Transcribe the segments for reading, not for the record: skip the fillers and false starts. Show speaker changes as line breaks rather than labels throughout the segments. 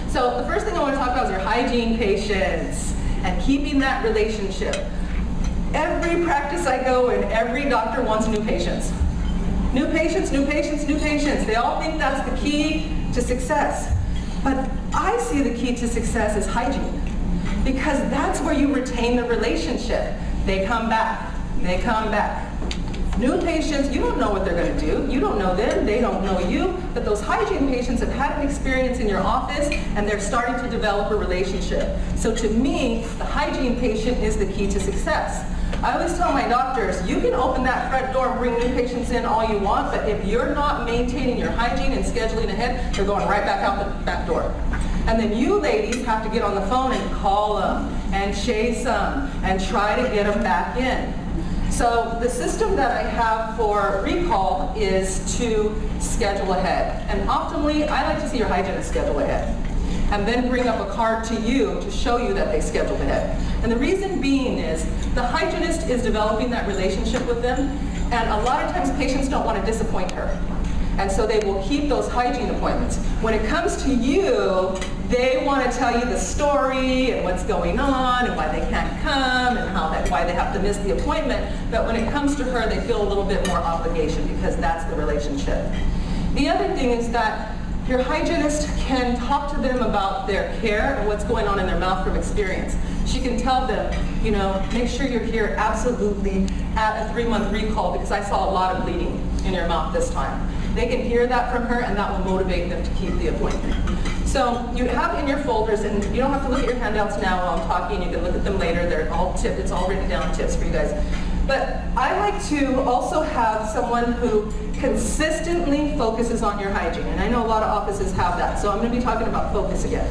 So the first thing I want to talk about is your hygiene patients and keeping that relationship. Every practice I go in, every doctor wants new patients. New patients, new patients, new patients. They all think that's the key to success. But I see the key to success is hygiene, because that's where you retain the relationship. They come back, they come back. New patients, you don't know what they're going to do. You don't know them, they don't know you. But those hygiene patients have had an experience in your office and they're starting to develop a relationship. So to me, the hygiene patient is the key to success. I always tell my doctors, you can open that front door and bring new patients in all you want, but if you're not maintaining your hygiene and scheduling ahead, they're going right back out the back door. And then you ladies have to get on the phone and call them and chase them and try to get them back in. So the system that I have for recall is to schedule ahead. And optimally, I like to see your hygienist schedule ahead and then bring up a card to you to show you that they scheduled ahead. And the reason being is the hygienist is developing that relationship with them, and a lot of times patients don't want to disappoint her. And so they will keep those hygiene appointments. When it comes to you, they want to tell you the story and what's going on and why they can't come and why they have to miss the appointment. But when it comes to her, they feel a little bit more obligation because that's the relationship. The other thing is that your hygienist can talk to them about their care and what's going on in their mouth from experience. She can tell them, you know, make sure you're here absolutely at a 3-month recall because I saw a lot of bleeding in your mouth this time. They can hear that from her and that will motivate them to keep the appointment. So you have in your folders, and you don't have to look at your handouts now while I'm talking, you can look at them later, they're all tipped, it's all written down tips for you guys. But I like to also have someone who consistently focuses on your hygiene. And I know a lot of offices have that, so I'm going to be talking about focus again.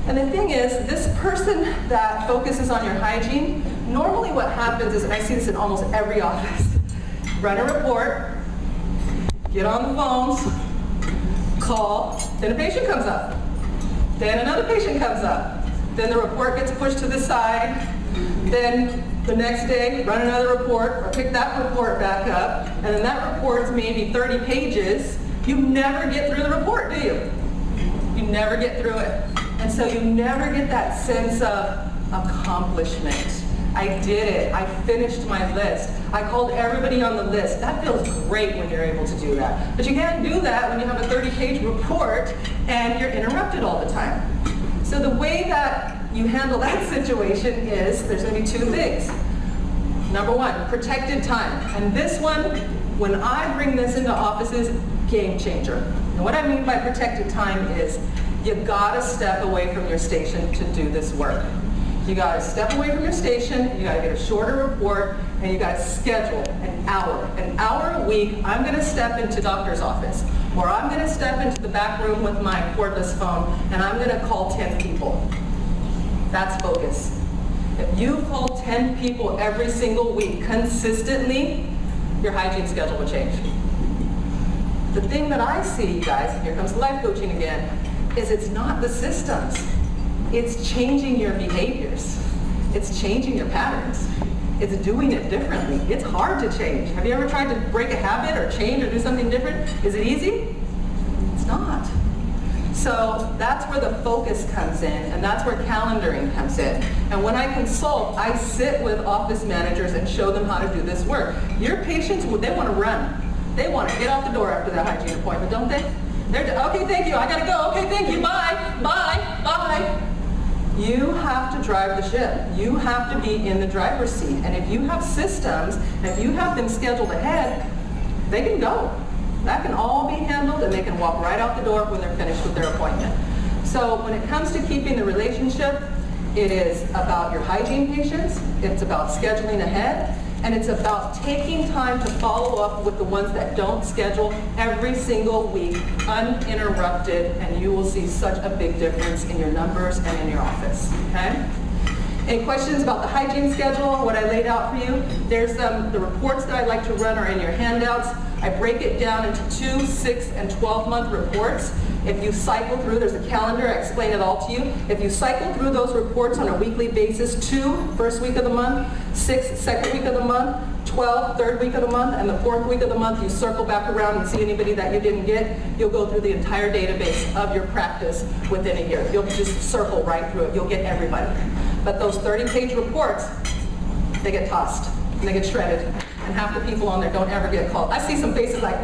And the thing is, this person that focuses on your hygiene, normally what happens is, and I see this in almost every office, run a report, get on the phones, call, then a patient comes up, then another patient comes up, then the report gets pushed to the side, then the next day, run another report, or pick that report back up, and then that report's maybe 30 pages. You never get through the report, do you? You never get through it. And so you never get that sense of accomplishment. I did it. I finished my list. I called everybody on the list. That feels great when you're able to do that. But you can't do that when you have a 30-page report and you're interrupted all the time. So the way that you handle that situation is, there's going to be 2 things. Number 1, protected time. And this one, when I bring this into offices, game changer. And what I mean by protected time is, you gotta step away from your station to do this work. You gotta step away from your station, you gotta get a shorter report, and you gotta schedule an hour a week. I'm gonna step into doctor's office, or I'm gonna step into the back room with my cordless phone, and I'm gonna call 10 people. That's focus. If you call 10 people every single week consistently, your hygiene schedule will change. The thing that I see, you guys, and here comes life coaching again, is it's not the systems. It's changing your behaviors. It's changing your patterns. It's doing it differently. It's hard to change. Have you ever tried to break a habit or change or do something different? Is it easy? It's not. So that's where the focus comes in, and that's where calendaring comes in. And when I consult, I sit with office managers and show them how to do this work. Your patients, they want to run. They want to get out the door after their hygiene appointment, don't they? Okay, thank you, I gotta go. Okay, thank you, bye, bye, bye. You have to drive the ship. You have to be in the driver's seat. And if you have systems, and if you have them scheduled ahead, they can go. That can all be handled, and they can walk right out the door when they're finished with their appointment. So when it comes to keeping the relationship, it is about your hygiene patients, it's about scheduling ahead, and it's about taking time to follow up with the ones that don't schedule every single week, uninterrupted, and you will see such a big difference in your numbers and in your office, okay? Any questions about the hygiene schedule, what I laid out for you? There's the reports that I like to run are in your handouts. I break it down into 2, 6, and 12-month reports. If you cycle through, there's a calendar, I explain it all to you. If you cycle through those reports on a weekly basis, 2, first week of the month, 6, second week of the month, 12, third week of the month, and the fourth week of the month, you circle back around and see anybody that you didn't get, you'll go through the entire database of your practice within a year. You'll just circle right through it. You'll get everybody. But those 30-page reports, they get tossed and they get shredded. And half the people on there don't ever get called. I see some faces like,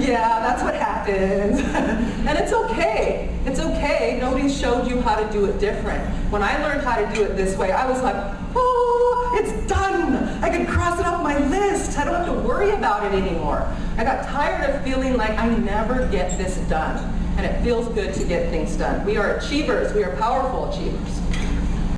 yeah, that's what happens. And it's okay. It's okay. Nobody showed you how to do it different. When I learned how to do it this way, I was like, oh, it's done. I can cross it off my list. I don't have to worry about it anymore. I got tired of feeling like I never get this done. And it feels good to get things done. We are achievers. We are powerful achievers.